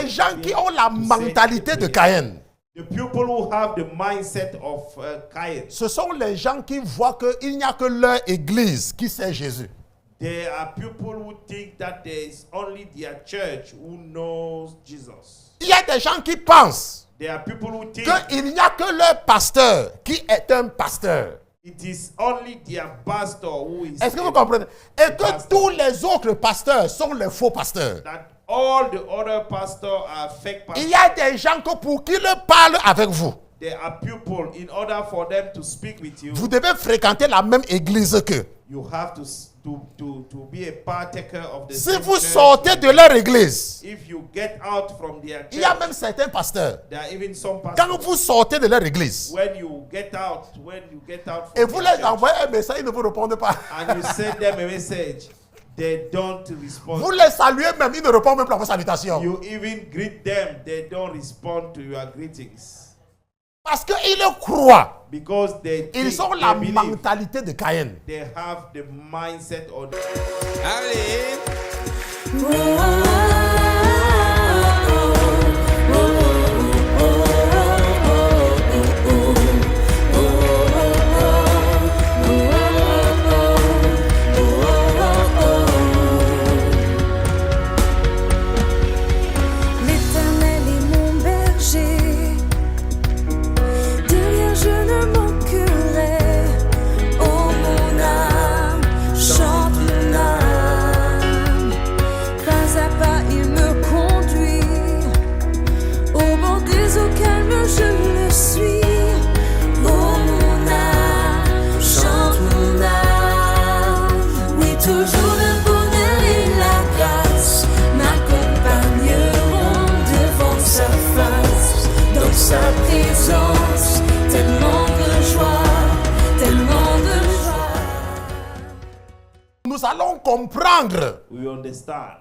les gens qui ont la mentalité de Caïn. The people who have the mindset of Cain. Ce sont les gens qui voient qu'il n'y a que leur église qui sait Jésus. There are people who think that there is only their church who knows Jesus. Il y a des gens qui pensent There are people who think qu'il n'y a que leur pasteur qui est un pasteur. it is only their pastor who is. Est-ce que vous comprenez? Et que tous les autres pasteurs sont les faux pasteurs. That all the other pastors are fake pastors. Il y a des gens que pour qu'ils parlent avec vous, There are people, in order for them to speak with you, vous devez fréquenter la même église qu'eux. you have to be a partaker of the Si same vous church. sortez de leur église, If you get out from their il y a church, même certains pasteurs. there are even some Quand pastors. vous sortez de leur église When you get out et from vous their les church, envoyez un message, ils ne vous répondent pas. and you send them a message, they don't respond. Vous les saluez même, ils ne répondent même pas à vos salutations. You even greet them, they don't respond to your greetings. Parce qu'ils croient. Because they Ils think, ont la they believe, mentalité de Caïn. they have the mindset of. Allez. L'Éternel est mon berger, de rien je ne manquerai. Oh mon âme, chante mon âme. Pas à pas il me conduit, au bord des eaux calmes je le suis. Oh mon âme, chante mon âme. Oui, toujours le bonheur et la grâce m'accompagneront devant sa face, dans sa présence, tellement de joie, tellement de joie. Nous allons comprendre We understand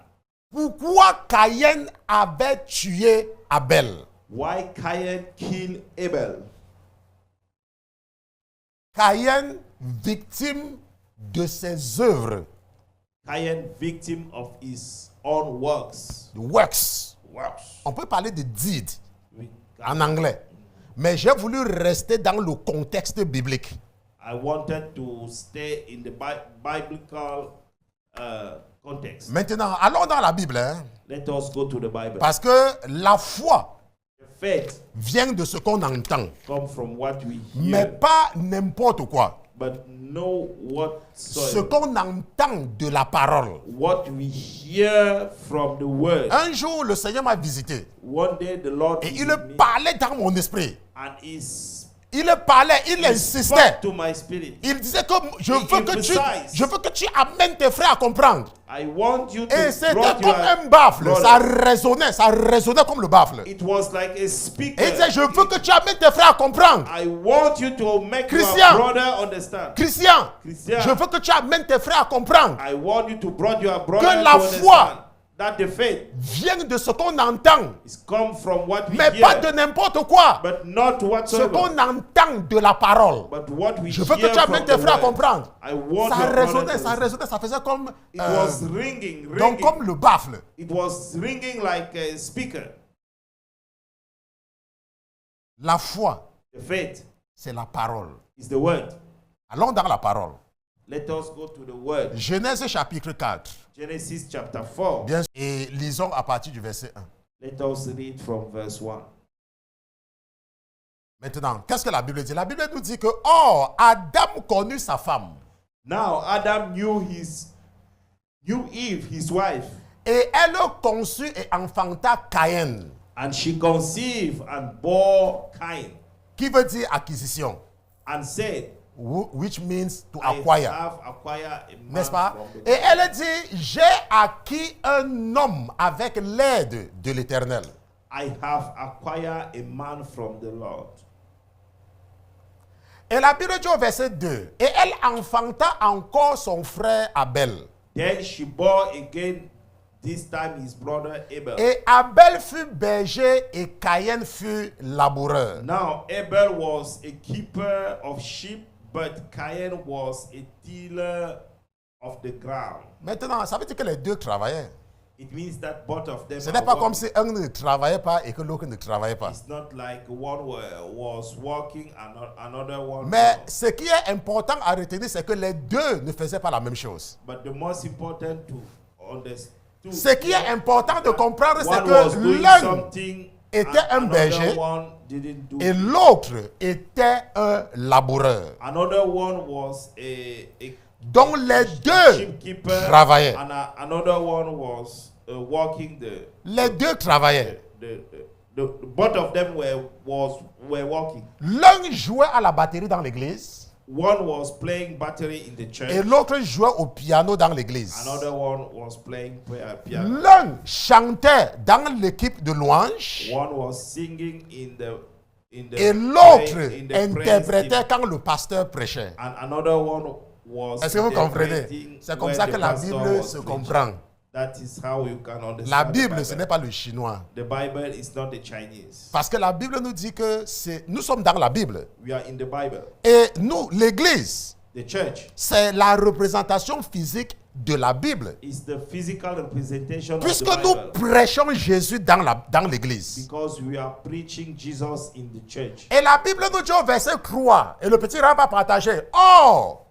pourquoi Caïn avait tué Abel. why Cain killed Abel. Caïn, victime de ses œuvres, Cain, victim of his own works. works. On peut parler de deed We- en anglais. Mais j'ai voulu rester dans le contexte biblique. I wanted to stay in the biblical context. Maintenant, allons dans la Bible. Hein, Let us go to the Bible. parce que la foi Faith vient de ce qu'on entend. comes from what we Mais hear, pas n'importe quoi. but know Ce qu'on entend de la parole. what we hear from the word. Un jour, le Seigneur m'a visité. One day the Lord Et il visited me parlait dans mon esprit. and Il parlait, il insistait. spoke to my spirit. Il disait que je He veux que tu amènes tes frères à comprendre. I want you to Et c'était brought comme your un baffle. brother. Ça résonnait comme le baffle. It was like a speaker. Et il disait, je veux que tu amènes tes frères à comprendre. I want you to make Christian. your brother understand. Christian, Christian. je veux que tu amènes tes frères à comprendre. I want you to bring your brother Que la to foi understand that the faith vient de ce qu'on entend. is come from what we Mais hear, pas de n'importe quoi. but not Ce whatsoever. qu'on entend de la parole. But what we Je veux que hear tu amènes from tes the frères à word. comprendre. I want Ça your brother résonnait, to ça understand. résonnait, ça faisait comme, It was ringing. donc comme le baffle. It was ringing like a speaker. La foi, The faith c'est la parole. is the word. Allons dans la parole. Let us go to the word. Genèse chapitre 4. Genesis chapter 4. Bien sûr. Et lisons à partir du verset 1. Let us read from verse 1. Maintenant, qu'est-ce que la Bible dit? La Bible nous dit que, or, Adam connut sa femme. Now Adam knew Eve, his wife, Et elle conçut et enfanta Caïn. and she conceived and bore Cain, Qui veut dire acquisition. and said, Which means to I acquire. have acquired a man N'est-ce pas? from the Et elle dit, j'ai acquis un homme avec l'aide de l'Éternel. I have acquired a man from the Lord. Et la Bible dit au verset 2, et elle enfanta encore son frère Abel. Then she bore again, this time his brother Abel. Et Abel fut berger et Caïn fut laboureur. Now Abel was a keeper of sheep, but Cain was a tiller of the ground. Maintenant, ça veut dire que les deux travaillaient. It means that both of them Ce are n'est pas comme working. si un ne travaillait pas et que l'autre ne travaillait pas. It's not like one was working and another one Mais was. ce qui est important à retenir, c'est que les deux ne faisaient pas la même chose. But the most important to understand. Ce qui est important de comprendre, c'est One was que doing l'un something était and un berger another one didn't do et it. l'autre était un laboureur. Another one was a Donc les deux shipkeeper travaillaient. and another one was working Les deux travaillaient. both of them were working. L'un jouait à la batterie dans l'église One was playing battery in the et church. l'autre jouait au piano dans l'église. Another one was playing piano. L'un chantait dans l'équipe de louange One was singing in the et l'autre in the praise interprétait team. quand le pasteur prêchait. And another one was Est-ce que vous comprenez? interpreting C'est comme when ça the que la pastor Bible was se preaching. comprend. That is how you can understand La the Bible, Bible. ce n'est pas le chinois. The Bible is not the Chinese. Parce que la Bible nous dit que nous sommes dans la Bible. We are in the Bible. Et nous, l'Église, The church c'est la représentation physique de la Bible. is the physical representation Puisque of the nous Bible. prêchons Jésus dans l'Église. Because we are preaching Jesus in the church. Et la Bible nous dit au verset 3, et le petit rang va partager. Or,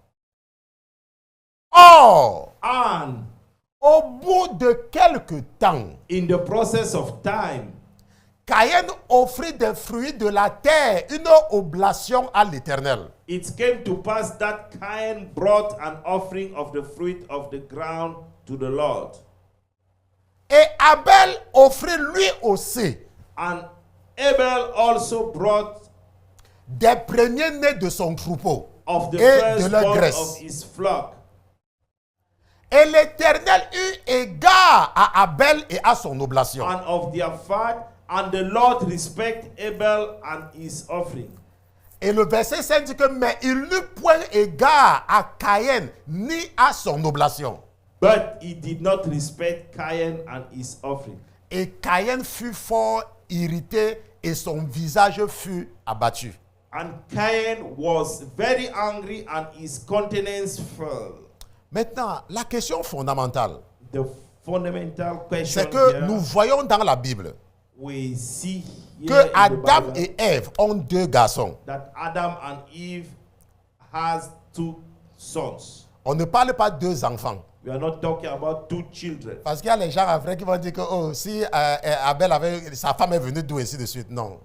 And au bout de quelque temps, in the process of time, Caïn offrit des fruits de la terre, une oblation à l'Éternel. it came to pass that Cain brought an offering of the fruit of the ground to the Lord. Et Abel offrit lui aussi And Abel also brought des premiers-nés de son troupeau of the et de leur firstborn graisse. of his flock. Et l'Éternel eut égard à Abel et à son oblation. And of their fat, and the Lord respect Abel and his offering. Et le verset 5 dit que, mais il n'eut point égard à Caïn ni à son oblation. But he did not respect Cain and his offering. Et Caïn fut fort irrité et son visage fut abattu. And Cain was very angry and his countenance fell. Maintenant, la question fondamentale, The fundamental question c'est que here, nous voyons dans la Bible we see here que in Adam the Bible et Ève ont deux garçons. that Adam and Eve has two sons. On ne parle pas de deux enfants. We are not talking about two children. Parce qu'il y a les gens après qui vont dire que oh, si Abel avait, sa femme est venue d'où, ainsi de suite. Non.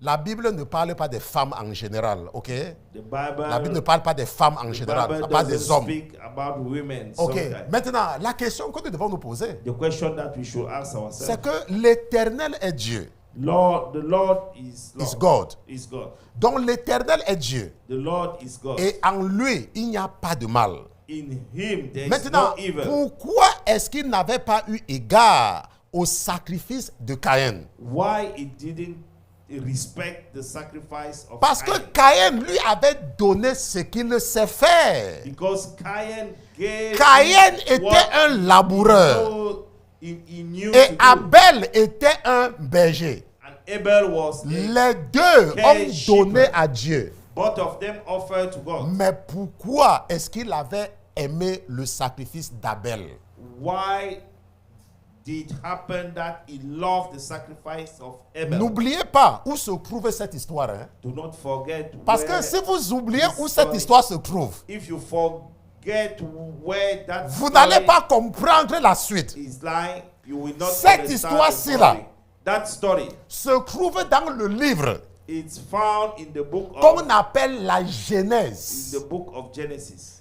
La Bible ne parle pas des femmes en général, ok? The Bible, La Bible ne parle pas des femmes en général, elle parle des doesn't hommes. speak about women. Ok. sometimes. Maintenant, la question que nous devons nous poser, The question that we should ask c'est ourselves: que l'Éternel est Dieu. Lord, the Lord is Lord. Is God. Is God. Donc l'Éternel est Dieu. The Lord is God. Et en lui, il n'y a pas de mal. In Him there is Maintenant, no evil. pourquoi est-ce qu'il n'avait pas eu égard au sacrifice de Caïn? Why he didn't respect the sacrifice of Parce que Cain? Caïn lui avait donné ce qu'il sait faire. Because Cain gave Caïn him était what un laboureur he knew et to do. Abel était un berger. And Abel was Les deux ont donné à Dieu. both of them offered to God. Mais pourquoi est-ce qu'il avait aimé le sacrifice d'Abel? Why did it happen that he loved the sacrifice of Abel? N'oubliez pas où se trouve cette histoire. Hein? Do not forget Parce where, que si vous oubliez this où cette story- histoire se trouve, if you forget where that vous story n'allez pas comprendre la suite. is lying, you will not Cette understand histoire-ci the là. story. That story, Se trouve dans le livre it's found in the book qu'on of appelle la Genèse. Genesis.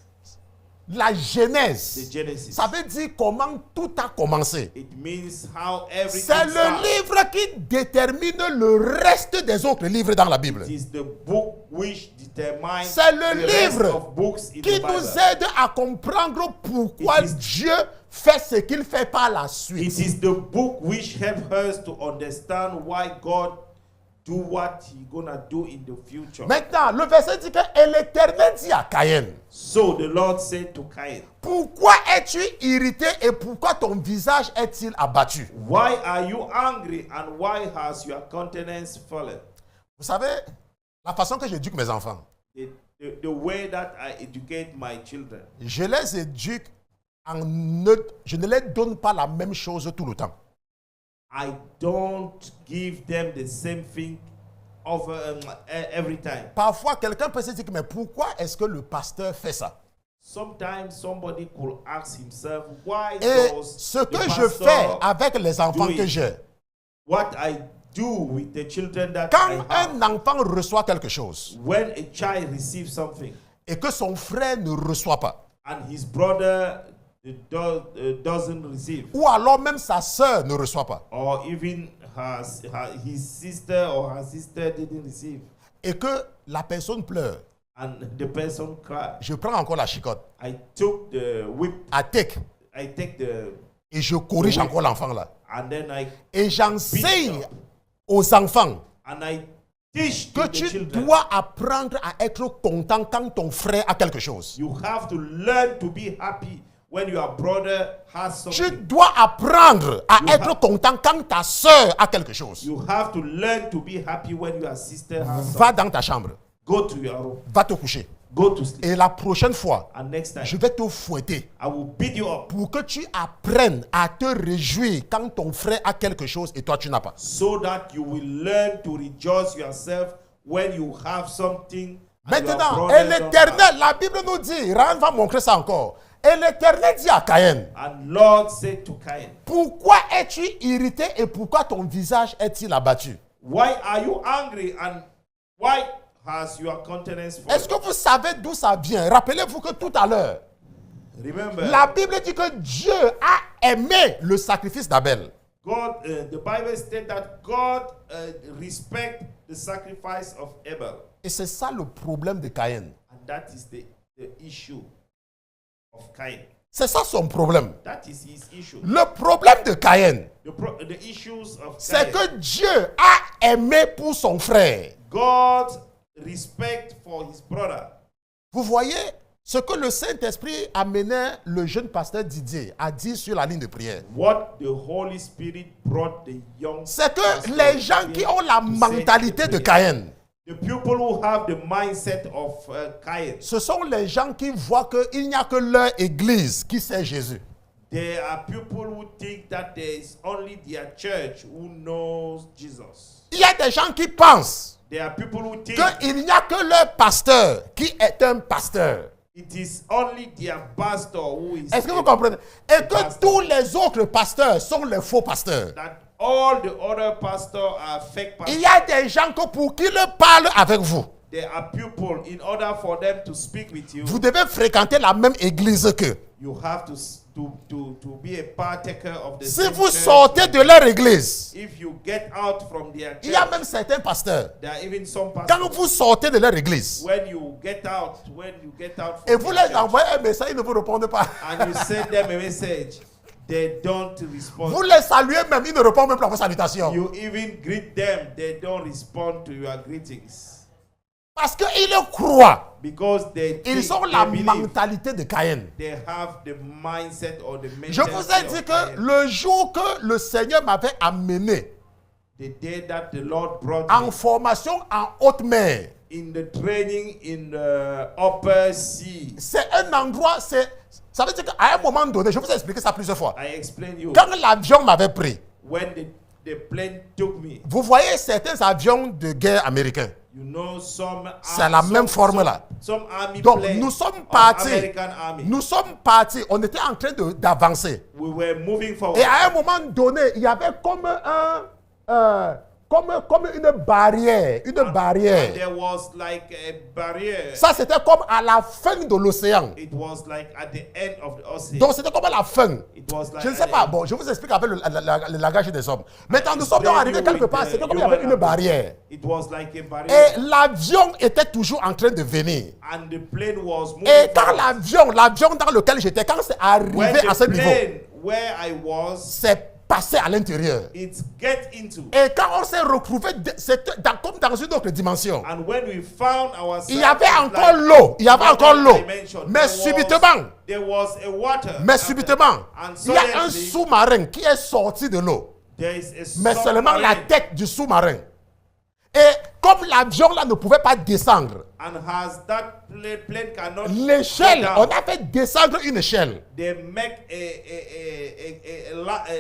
La The Genèse. Genesis. Ça veut dire comment tout a commencé. It means how everything C'est le started. livre qui détermine le reste des autres livres dans la Bible. It is the book which determines C'est le the rest livre of books in qui the nous Bible. aide à comprendre pourquoi It is- Dieu fait ce qu'il fait par la It suite. is the book which helps us to understand why God do what He gonna do in the future. Maintenant, le verset dit que et l'Éternel dit à Caïn, So the Lord said to Cain, pourquoi es-tu irrité et pourquoi ton visage est-il abattu? why are you angry and why has your countenance fallen? Vous savez, la façon que j'éduque mes enfants, The way that I educate my children, je les éduque je ne leur donne pas la même chose tout le temps. I don't give them the same thing every time. Parfois, quelqu'un peut se dire, mais pourquoi est-ce que le pasteur fait ça? Sometimes somebody could ask himself, why Et does ce the que je pastor fais avec les enfants do que it? j'ai, What I do with the children that I quand have, un enfant reçoit quelque chose when a child receives something et que son frère ne reçoit pas, and his brother doesn't receive, ou alors même sa sœur ne reçoit pas, or even his sister or her sister didn't receive, et que la personne pleure, and the person cries, je prends encore la chicotte, I took the whip, I take, et je corrige Oui. encore l'enfant là. and then I Et j'enseigne aux enfants and I teach to que the tu children. dois apprendre à être content quand ton frère a quelque chose. You have to learn to be happy when your brother has Tu something. dois apprendre à You être content quand ta soeur a quelque chose. You have to learn to be happy when your sister has something. Va dans ta chambre, Go to your room. va te coucher. Go to sleep. Et la prochaine fois, And next time, je vais te fouetter I will beat you up pour que tu apprennes à te réjouir quand ton frère a quelque chose et toi tu n'as pas. so that you will learn to rejoice yourself when you have something. and your Maintenant, brother et don't have. l'Éternel, la Bible nous dit, Ran va montrer ça encore. Et l'Éternel dit à Caïn, And Lord said to Cain, pourquoi es-tu irrité et pourquoi ton visage est-il abattu? why are you angry and why has your countenance Est-ce fallen? que vous savez d'où ça vient? Rappelez-vous que tout à l'heure, Remember, la Bible dit que Dieu a aimé le sacrifice d'Abel. God, the Bible states that God respect the sacrifice of Abel. Et c'est ça le problème de Caïn. And that is the issue of Cain. C'est ça son problème. That is his issue. Le problème de Caïn, The issues of c'est Cain. que Dieu a aimé pour son frère. God's respect for his brother. Vous voyez ce que le Saint-Esprit amenait le jeune pasteur Didier à dire sur la ligne de prière. What the Holy Spirit brought the young C'est que pastor les gens qui ont la to say mentalité in de the prayer. Caïn, The people who have the mindset of Cain, ce sont les gens qui voient qu'il n'y a que leur église qui sait Jésus. there are people who think that there is only their church who knows Jesus. Il y a des gens qui pensent There are people who think qu'il n'y a que leur pasteur qui est un pasteur. it is only their pastor who is Est-ce que vous a- comprenez? Et que pastor. tous les autres pasteurs sont les faux pasteurs. that all the other pastors are fake pastors. Il y a des gens que pour qu'ils parlent avec vous, There are people, in order for them to speak with you, vous devez fréquenter la même église qu'eux. you have to be a partaker of the Si same vous church. sortez de leur église, If you get out from their il y a church, même certains pasteurs. there are even some Quand pastors. vous sortez de leur église When you get out from et vous their les church, envoyez un message, ils ne vous répondent pas. and you send them a message, they don't respond. Vous les saluez même, ils ne répondent même pas à vos salutations. You even greet them, they don't respond to your greetings. Parce qu'ils croient. Because they Ils ont think, la they believe, mentalité de Caïn. they have the mindset or the Je mentality vous ai dit of que Cain. le jour que le Seigneur m'avait amené The day that the Lord brought en me formation en haute mer, in the training in the upper sea, c'est un endroit, ça veut dire qu'à un moment donné, je vous ai expliqué ça plusieurs fois. I explained you Quand l'avion m'avait pris, when the plane took me. vous voyez certains avions de guerre américains. You know C'est la même forme là. Some army Donc planes nous sommes of partis. American Army. Nous sommes partis. On était en train d'avancer. We were moving forward. Et à un moment donné, il y avait comme comme une barrière. Une barrière. There was like a barrier. Ça, c'était comme à la fin de l'océan. It was like at the end of the ocean. Donc, c'était comme à la fin. It was like Je ne at sais the pas. end. Bon, je vous explique avec le langage des hommes. Maintenant, nous sommes donc arrivés quelque part. C'était comme il y avait une barrière. It was like a barrier. Et l'avion était toujours en train de venir. And the plane was moving Et quand forward. l'avion dans lequel j'étais, quand c'est When arrivé à ce the niveau, plane where I was, c'est passé à l'intérieur. it get into. Et quand on s'est retrouvé, c'était comme dans une autre dimension. And when we found ourselves, Il y avait it's encore like l'eau. Il y avait another encore l'eau. dimension. Mais There subitement, there was a water. mais after- subitement, and il y a un suddenly, sous-marin qui est sorti de l'eau. there is a Mais seulement la submarine. tête du sous-marin. Et comme l'avion là ne pouvait pas descendre, and has that plane cannot l'échelle, go on down, a fait descendre une échelle. they make A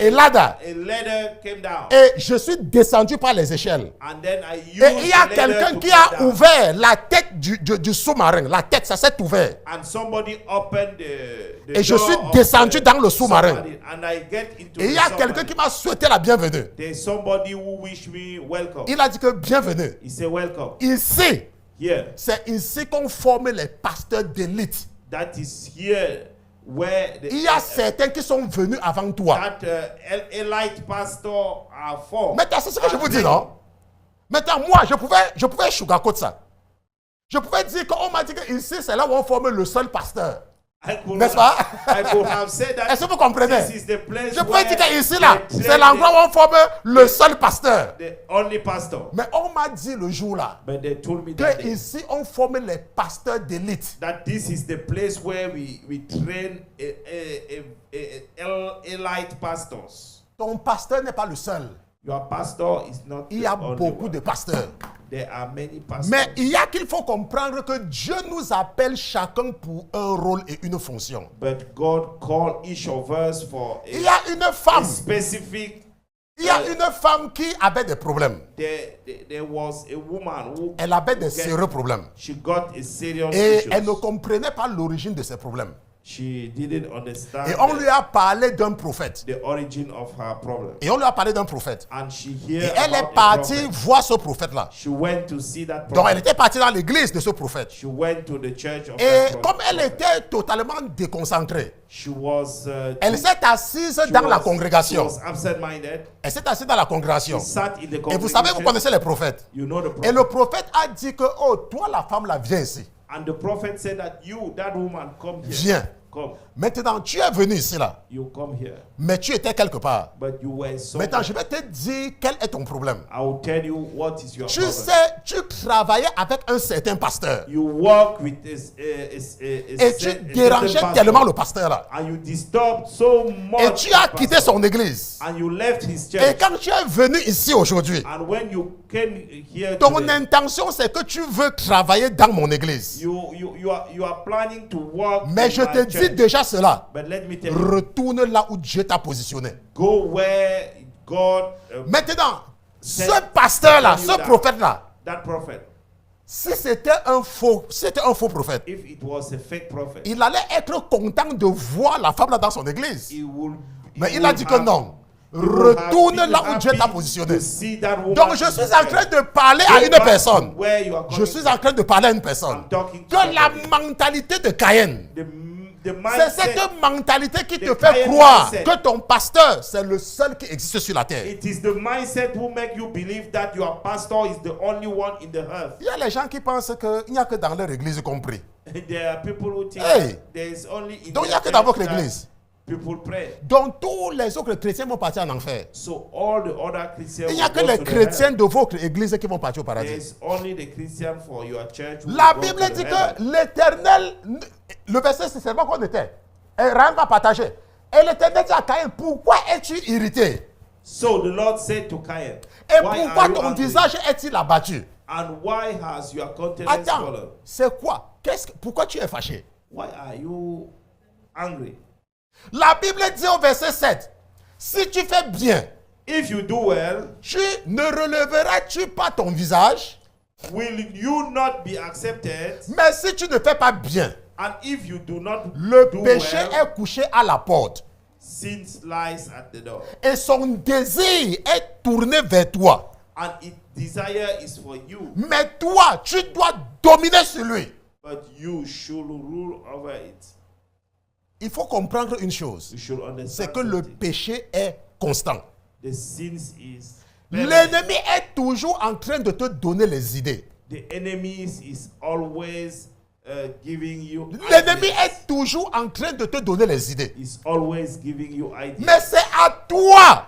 ladder. A ladder came down. Et je suis descendu par les échelles. And then I used Et il y a the ladder quelqu'un to qui a come down. ouvert la tête du sous-marin. La tête, ça s'est ouvert. And somebody opened the Et je door suis of descendu the dans le sous-marin. submarine, and I get into Et il y the a quelqu'un submarine. qui m'a souhaité la bienvenue. There's somebody who wished me welcome. Il a dit que bienvenue. He said welcome. Ici, Here. c'est ici qu'on forme les pasteurs d'élite. That is here where the, Il y a certains qui sont venus avant toi. that elite pastor are formed. Maintenant, c'est ce que je vous dis, non? Maintenant, moi, je pouvais sugarcoat ça. Je pouvais dire qu'on m'a dit que ici, c'est là où on forme le seul pasteur. N'est-ce pas? I could have said that. Est-ce que vous comprenez? This is the place Je pouvais where dire qu'ici, là, they c'est train l'endroit où on forme le seul pasteur. the only pastor. Mais on m'a dit le jour-là But they told me that, que ici, on forme les pasteurs d'élite. that this is the place where we train elite pastors. Ton pasteur n'est pas le seul. Your pastor is not Il y the a only beaucoup one. de pasteurs. There are many pastors. Mais il y a qu'il faut comprendre que Dieu nous appelle chacun pour un rôle et une fonction. But God called each of us for Il y a une femme. specific. Il y a une femme qui avait des problèmes. There was a woman who Elle avait des sérieux problèmes. she got a serious Et issue. elle ne comprenait pas l'origine de ses problèmes. She didn't understand Et on lui a parlé d'un prophète. the origin of her problem. Et on lui a parlé d'un prophète. And she Et heard elle est about a partie prophet. voir ce prophète-là. She went to see that Donc elle prophet. était partie dans l'église de ce prophète. She went to the church of Et that comme elle prophet. était totalement déconcentrée, She was elle s'est assise she dans la was- congrégation. She was absent-minded. Elle s'est assise dans la congrégation. She sat in the Et vous congregation. savez, vous connaissez les prophètes. You know the Et prophet. le prophète a dit que, oh, toi la femme là, viens ici. And the prophet said that you, that woman, come here. Viens. Come. Maintenant, tu es venu ici là. You come here. Mais tu étais quelque part. But you were somewhere. Maintenant, je vais te dire quel est ton problème. I will tell you what is your Tu problem. sais, tu travaillais avec un certain pasteur. You work with Et tu dérangeais tellement le pasteur là. and you disturbed so much. Et tu as the quitté pastor. son église. And you left his Et church. quand tu es venu ici aujourd'hui, And when you came here ton today, intention c'est que tu veux travailler dans mon église. you are planning to work Mais in je my te dis church. déjà cela. But let me tell you, Retourne là où Dieu t'a positionné. go where God Maintenant, ce pasteur là, ce prophète là, that prophet. si c'était un faux prophète, If it was a fake prophet, il allait être content de voir la femme là dans son église. he will. Mais he il a will dit que have- non. he will Retourne have- là be où Dieu t'a happy positionné. to see that woman Donc je in suis his en church. train de parler à Go une back personne. to where you are Je coming suis from. en train de parler à une personne. I'm talking to Que la somebody. mentalité de Caïn, The c'est mindset, cette mentalité qui te The fait Caïn croire mindset. que ton pasteur, c'est le seul qui existe sur la terre. it is the mindset who make you believe that your pastor is the only one in the earth. Il y a les gens qui pensent qu'il n'y a que dans leur église compris. There are people who think Hey. that there is only in Donc il n'y a their que dans church votre that église. people pray. Donc tous les autres chrétiens vont partir en enfer. So all the other Christians Il n'y a will que go les to the chrétiens hell. de votre église qui vont partir au There paradis. is only the Christian for your church. who La will go Bible to dit the que heaven. l'Éternel, le verset c'est seulement qu'on était. Et Ryan va partager. Et l'Éternel dit à Caïn, pourquoi es-tu irrité? So the Lord said to Cain, Et why pourquoi are you ton angry? visage est-il abattu? And why has your countenance Attends, fallen? c'est quoi? Pourquoi tu es fâché? Why are you angry? La Bible dit au verset 7, si tu fais bien, If you do well, ne relèveras-tu pas ton visage? will you not be accepted? Mais si tu ne fais pas bien, And if you do not le do péché well, est couché à la porte. sin lies at the door. Et son désir est tourné vers toi. And its desire is for you, Mais toi, tu dois dominer sur lui. but you should rule over it. Il faut comprendre une chose. You should C'est understand que le something. péché est constant. The sins is L'ennemi est toujours en train de te donner les idées. the enemy is always giving you L'ennemi ideas. est toujours en train de te donner les idées. Is always giving you ideas. Mais c'est à toi,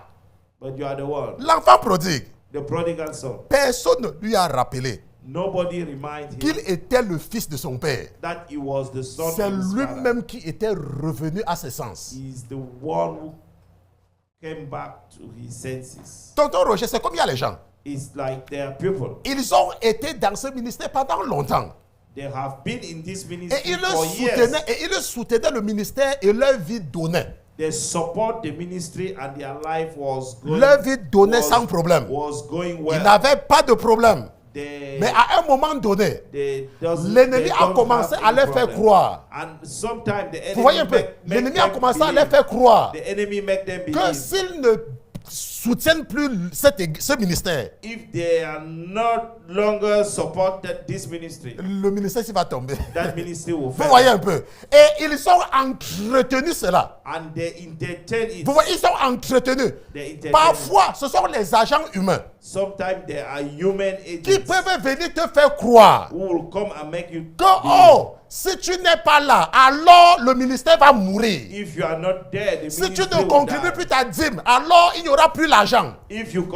But you are the one, l'enfant prodigue. the prodigal son. Personne ne lui a rappelé Nobody remind qu'il him était le fils de son père. that he was the son C'est of his father. lui-même qui était revenu à ses sens. He is the one who came back to his senses. Tonton Roger, c'est comme il y a les gens. It's like there are people. Ils ont été dans ce ministère pendant longtemps. They have been in this Et ministry ils for years. soutenaient le ministère et leur vie donnait. They support the ministry and their life was going, Leur vie donnait sans problème. was going Ils well. n'avaient pas de problème. They, Mais à un moment donné, doesn't- l'ennemi they a don't commencé have à any leur faire problem. croire. And sometimes the Vous voyez un enemy peu, make l'ennemi a them commencé à believe. leur faire croire The enemy make them que believe s'ils ne soutiennent plus ce ministère, if they are not longer supported this ministry, le ministère va tomber. that ministry will Vous fail. voyez un peu. Et ils sont entretenus cela. And they entertain it. Vous voyez, ils sont entretenus. They entertain Parfois, ce sont les agents humains it. Sometimes there are human qui agents peuvent venir te faire croire who will come and make you que, oh, si tu n'es pas là, alors le ministère va mourir. if you are not there, the Si ministry tu ne will contribues die. plus ta dîme, alors il n'y aura plus l'argent. If you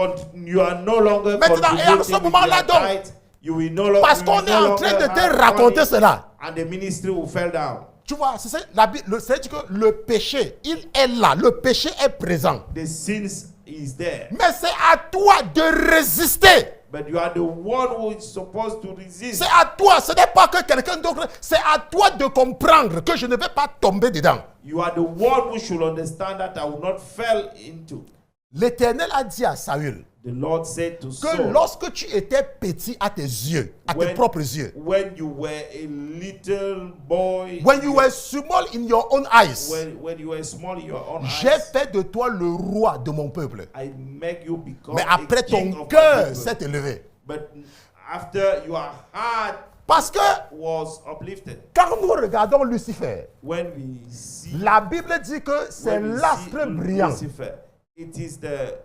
are no longer Maintenant, et à ce contributing with moment-là, your donc, tithe, you will no longer parce qu'on est en train de te raconter cela. and the ministry will fall down. Tu vois, c'est que le péché, il est là. Le péché est présent. The sins is there. Mais c'est à toi de résister. But you are the one who is supposed to resist. C'est à toi, ce n'est pas que quelqu'un d'autre. C'est à toi de comprendre que je ne vais pas tomber dedans. You are the one who should understand that I will not fall into. L'Éternel a dit à Saül The Lord said to que Saul, lorsque tu étais petit à tes yeux, à tes propres yeux, when you were a little boy, when you were small in your own eyes, when you were small in your own j'ai eyes, fait de toi le roi de mon peuple. I make you become Mais a après, king ton of my cœur people. s'est élevé. But after your heart Parce que was uplifted, quand nous regardons Lucifer, when we see, la Bible dit que c'est when we l'astre see brillant. Lucifer, it is the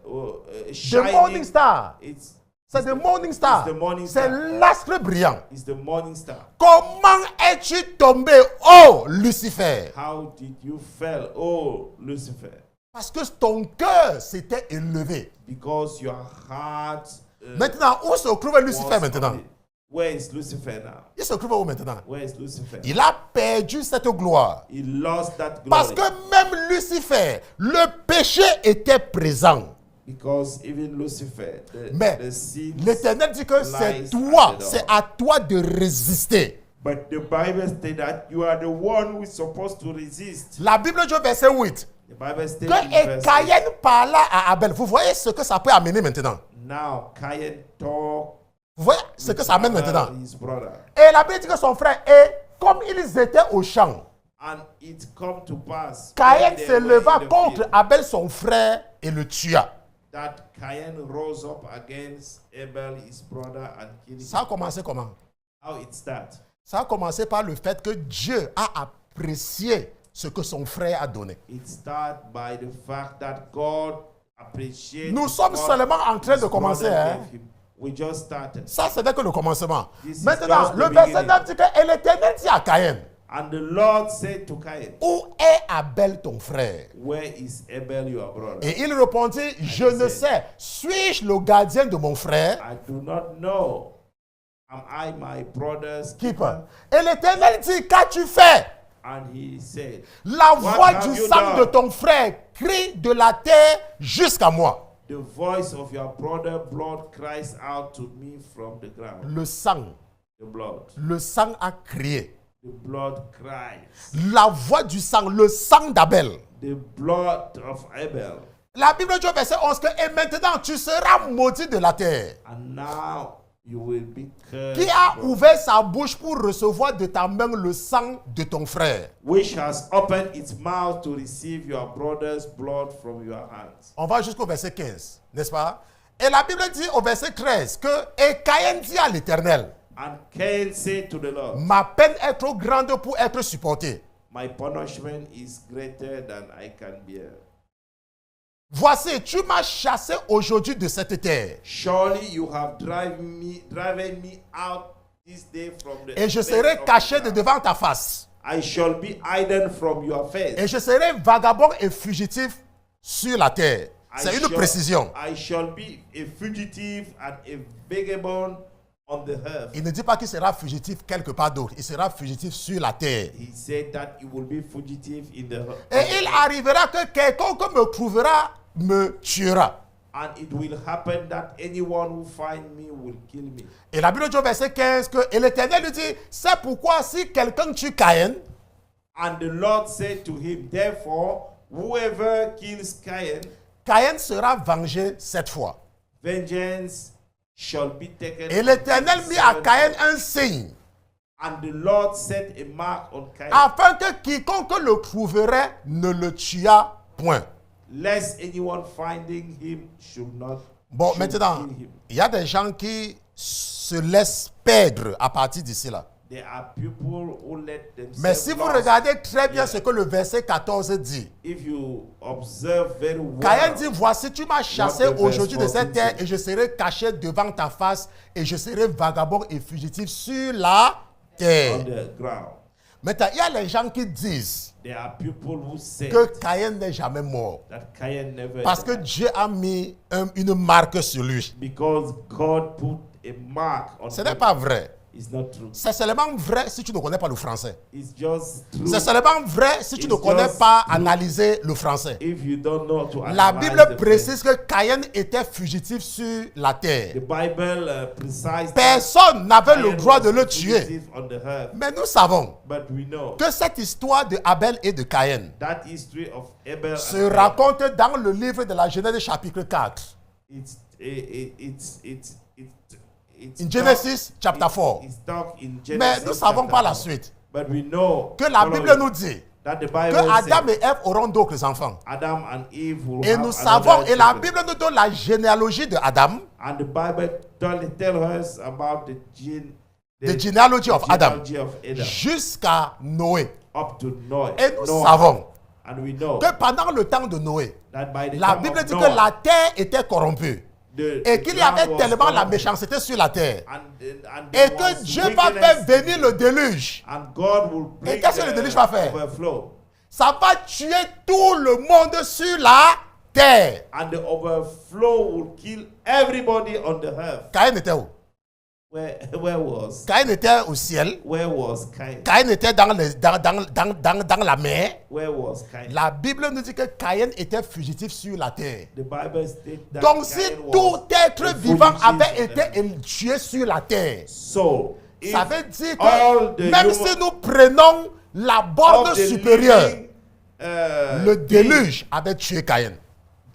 The shining, morning star. It's C'est le morning star. It's the morning C'est star. l'astre brillant. it's the morning star. Comment es-tu tombé, oh Lucifer? How did you fall, oh Lucifer? Parce que ton cœur s'était élevé. Because your heart Maintenant, où se trouve Lucifer was maintenant? on it. Where is Lucifer now? Il se trouve où maintenant? Where is Lucifer? Il a perdu cette gloire. He lost that glory. Parce que même Lucifer, le péché était présent. Because even Lucifer, Mais the sins l'Éternel dit que c'est lies toi, at the door. c'est à toi de résister. But the Bible says that you are the one who is supposed to resist. La Bible dit au verset 8 The Bible states que in verse 8, Caïn parla à Abel. Vous voyez ce que ça peut amener maintenant? now Cain talked Vous voyez ce que ça amène maintenant? his brother. Et la Bible dit que son frère, et comme ils étaient au champ, And it come to pass Caïn when they se were leva in the contre field, Abel son frère et le tua. that Cain rose up against Abel his brother and killed Ça a him. commencé comment? How it start? Ça a commencé par le fait que Dieu a apprécié ce que son frère a donné. It start by the fact that God appreciates. Nous sommes what seulement en train his de commencer, brother hein? gave him. We just started. Ça, c'était que le commencement. This is Maintenant, just the le verset beginning. 9 dit que et l'Éternel dit à Caïn, And the Lord said to Cain, où est Abel ton frère? where is Abel your brother? Et il répondit, je ne sais. Suis-je le gardien de mon frère? I do not know. Am I my brother's Keeper. keeper? Et l'Éternel dit, qu'as-tu fait? And he said, La voix have du you sang done? de ton frère crie de la terre jusqu'à moi. the voice of your brother blood cries out to me from the ground. Le sang The sang a crié. The blood cries. La voix du sang, le sang d'Abel. The blood of Abel. La Bible dit au verset 11 que, et maintenant tu seras maudit de la terre. And now you will be cursed. Qui a from- ouvert sa bouche pour recevoir de ta main le sang de ton frère? Which has opened its mouth to receive your brother's blood from your hands. On va jusqu'au verset 15, n'est-ce pas? Et la Bible dit au verset 13 que, et Caïn dit à l'Éternel, And Cain said to the Lord, ma peine est trop grande pour être supportée. my punishment is greater than I can bear. Voici, tu m'as chassé aujourd'hui de cette terre. Surely you have driven me out this day from the Et je face serai of caché the de ground. devant ta face. I shall be hidden from your face. Et je serai vagabond et fugitif sur la terre. C'est une précision. I shall be a fugitive and a vagabond on the earth. Il ne dit pas qu'il sera fugitif quelque part d'autre. Il sera fugitif sur la terre. He said that he will be fugitive in the earth. Et il arrivera que quelqu'un me trouvera me tuera. And it will happen that anyone who find me will kill me. Et la Bible dit au verset 15 que, et l'Éternel lui dit, c'est pourquoi si quelqu'un tue Caïn, And the Lord said to him, therefore, whoever kills Cain, Caïn sera vengé 7 fois. vengeance shall be taken. Et l'Éternel mit à 7 Caïn times. un signe, And the Lord set a mark on Cain, afin que quiconque le trouverait ne le tuât point. lest anyone finding him should not Bon, should maintenant, kill him. il y a des gens qui se laissent perdre à partir d'ici là. There are people who let themselves Mais si vous lost. regardez très bien ce que le verset 14 dit, If you observe very well, Caïn dit, voici, tu m'as chassé What the aujourd'hui de verse cette terre 14 et je serai caché devant ta face et je serai vagabond et fugitif sur la on terre. the ground. Maintenant, il y a les gens qui disent There are people who say que Caïn n'est jamais mort that Cain never parce que died Dieu a mis une marque sur lui. because God put a mark on Ce n'est him. pas vrai. It's not true. C'est seulement vrai si tu ne connais pas le français. It's just true C'est seulement vrai si tu ne It's connais just pas true. analyser le français. if you don't know to La analyze Bible the précise que Caïn était fugitif sur la The terre. Bible precisely Personne n'avait le Cain droit de was le tuer. fugitive on the earth. Mais nous savons But we know que cette histoire de Abel et de Caïn that history of Abel se and Cain, raconte dans le livre de la Genèse chapitre 4. it's In Genesis chapter 4. It's talk in Genesis Mais nous ne savons chapter pas la 4. suite. But we know Que la follow Bible it, nous dit that the que Bible Adam says et Ève auront d'autres enfants. Adam and Eve will Et have nous savons, another et la children. Bible nous donne la généalogie de Adam, And the Bible tell us about the the genealogy of Adam, genealogy of Adam jusqu'à Noé. up to Noah. Et nous Noah. savons And we know que pendant le temps de Noé, that by the la time Bible of dit Noah, que la terre était corrompue et qu'il y avait ground was tellement la corrupt, méchanceté sur la terre and et there que was Dieu va wickedness, faire venir le déluge. and God will bring Et qu'est-ce que le déluge va faire? overflow. Ça va tuer tout le monde sur la terre. And the overflow will kill everybody on the earth. Caïn était où? Where was Caïn était au ciel. Cain? Caïn était dans la mer. Where was Cain? La Bible nous dit que Caïn était fugitif sur la terre. The Bible states that Donc si Cain was tout être a vivant fugitive avait on été the earth. tué sur la terre, So, if ça veut dire all que the même human- si nous prenons la borde of the supérieure, living, le déluge avait tué Caïn.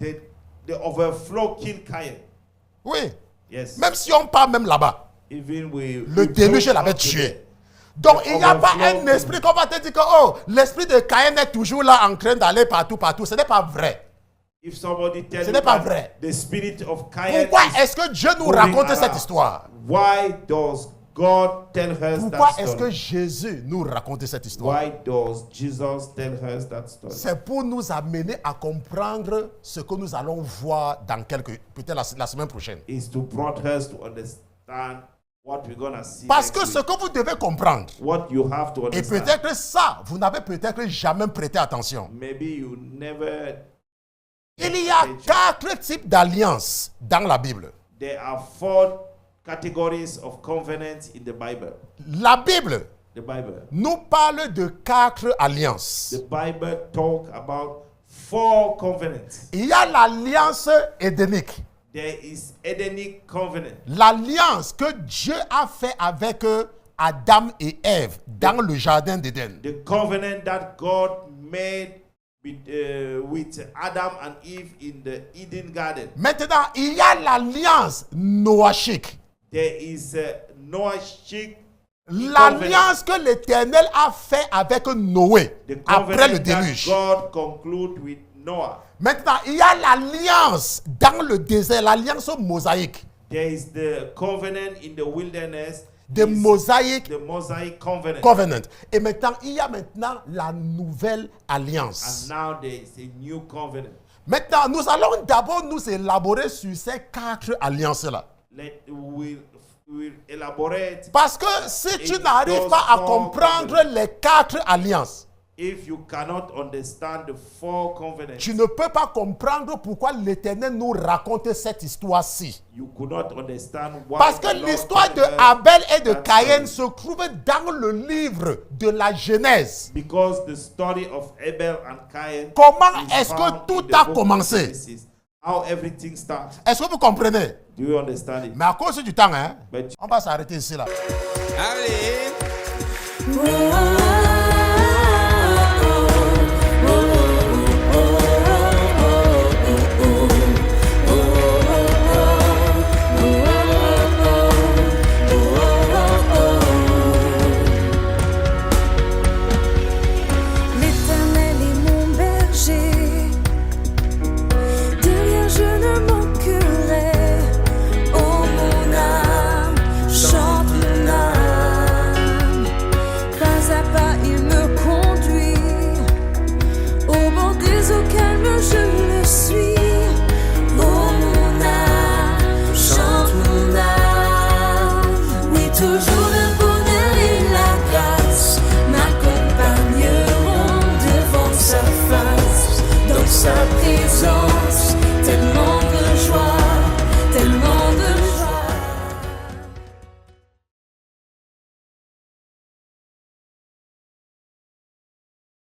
the overflow killed Cain. Oui. Yes. Même si on part même là-bas, Even le déluge l'avait tué. Donc il n'y a pas un esprit qu'on va te dire que oh, l'esprit de Caïn est toujours là en train d'aller partout. Ce n'est pas vrai. If somebody tells Ce you n'est pas that vrai. the spirit of Cain Pourquoi is est-ce que Dieu nous moving raconte around, cette histoire? Why does God tell us Pourquoi that est-ce que story? Jésus nous raconte cette histoire? Why does Jesus tell us that story? C'est pour nous amener à comprendre ce que nous allons voir dans peut-être la semaine prochaine. Is to brought us to understand what we're gonna see. Parce next que ce week. que vous devez comprendre, What you have to et understand. peut-être que ça, vous n'avez peut-être jamais prêté attention. Maybe you never. Il y a 4 types d'alliances dans la Bible. There are 4 categories of covenants in the Bible. La Bible The Bible. nous parle de 4 alliances. The Bible talk about 4 covenants. Il y a l'alliance édénique, There is Edenic covenant. l'alliance que Dieu a fait avec Adam et Ève dans le jardin d'Éden. The covenant that God made with Adam and Eve in the Eden garden. Maintenant, il y a l'alliance noachique, There is Noachic, l'alliance que l'Éternel a fait avec Noé the après le covenant that déluge. God conclude with Noah. Maintenant, il y a l'alliance dans le désert, l'alliance mosaïque. There is the covenant in the wilderness. The is Mosaic the Mosaic covenant. Covenant. Et maintenant, il y a maintenant la nouvelle alliance. And now there is a new covenant. Maintenant, nous allons d'abord nous élaborer sur ces 4 alliances-là. We'll elaborate. Parce que si tu It n'arrives does pas à four comprendre covenants. les 4 alliances, If you cannot understand the 4 covenants, tu ne peux pas comprendre pourquoi l'Éternel nous raconte cette histoire-ci. you could not understand why. Parce que the Lord l'histoire de told us Abel et de that Caïn story. se trouve dans le livre de la Genèse. Because the story of Abel and Cain Comment is est-ce que found tout in the a book of commencé? Genesis. how everything starts. Est-ce que vous comprenez? Do you understand it? Mais à cause du temps, hein, But on va s'arrêter ici là. Allez. L'Éternel est mon berger, de rien je ne manquerai. Oh mon âme, chante mon âme. Pas à pas il me conduit, au bord des eaux calmes je le suis. Oh mon âme, chante mon âme. Oui, toujours le bonheur et la grâce m'accompagneront devant sa face, dans sa présence, tellement